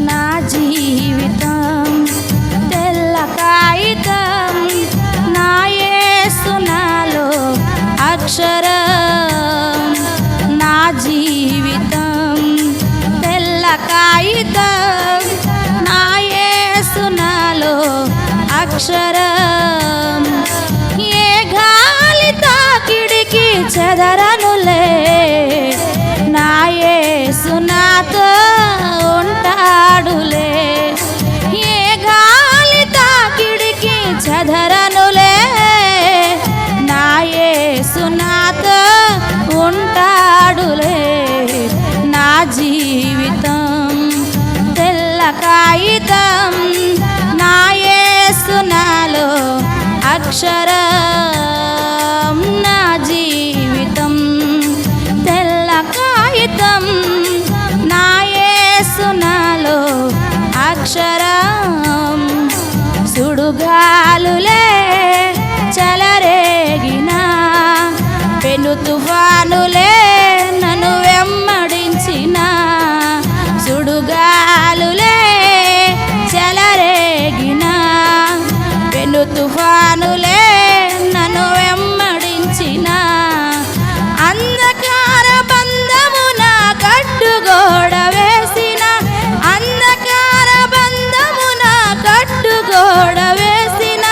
నా జీవితం తెల్ల కాగితం, నా యేసు నాలో అక్షరం. నా జీవితం తెల్ల కాగితం, నా యేసు నాలో అక్షరం. ఏ గాలి తాకిడికి చెదరనులే, నా యేసు నాతో ఉంటాడులే. ఏ గాలి తాకిడికి చెదరనులే, నా యేసు నాతో ఉంటాడులే. నా జీవితం తెల్ల కాగితం, నా యేసు నాలో అక్షరం. నా జీవితం తెల్ల కాగితం, నా యేసు నాలో అక్షరం. సుడుగాలులే చెలరేగిన, పెను తుఫానులే నన్ను వెంబడించిన. సుడుగాలులే చెలరేగిన, పెను తుఫానులే నన్ను వెంబడించిన. అంధకార బంధమున కట్టుగోడ వేసిన, అంధకార బంధమున కట్టుగోడ వేసిన.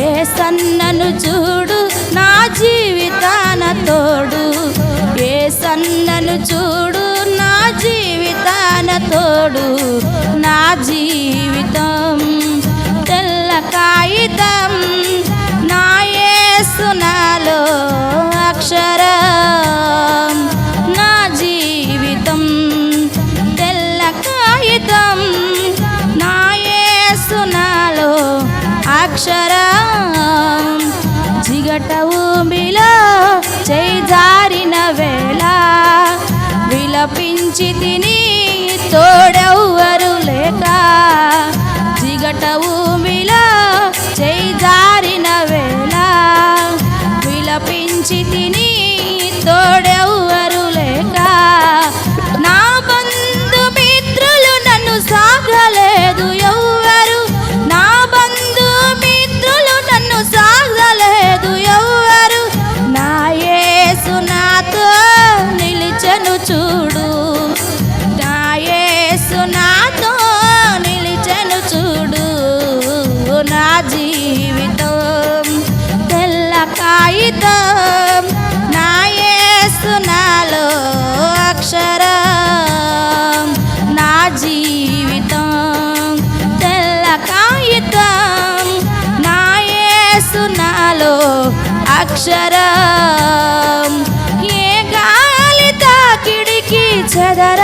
ఏ సన్నను చూడు నా జీవితాన తోడు, ఏ సన్నను చూడు నా జీవితాన తోడు. నా జీవితం తెల్ల కాగితం, నా యేసు నాలో అక్షరం. నా జీవితం తెల్ల కాగితం, నా యేసు నాలో అక్షరం. జిగట ఊబిలో చేయి జారిన వేళ, విలపించి తిని తోడెవ్వరు లేక. జిగట ఊబిలో చేయి జారిన వేళ, విలపించి తిని తోడెవ్వరు లేక. నా బంధు మిత్రులు నన్ను సాగలేదు ఎవ్వరు, నా బంధు మిత్రులు నన్ను సాగలేదు ఎవ్వరు. నా యేసు నాతో నిలిచెను చూడు, నా యేసు నాతో నిలిచెను చూడు. నా జీవితం తెల్ల కాగితం, నా యేసు నాలో అక్షరం. నా జీవితం తెల్ల కాగితం, నా యేసు నాలో అక్షరం. ఏ గాలి తాకిడికి చెదర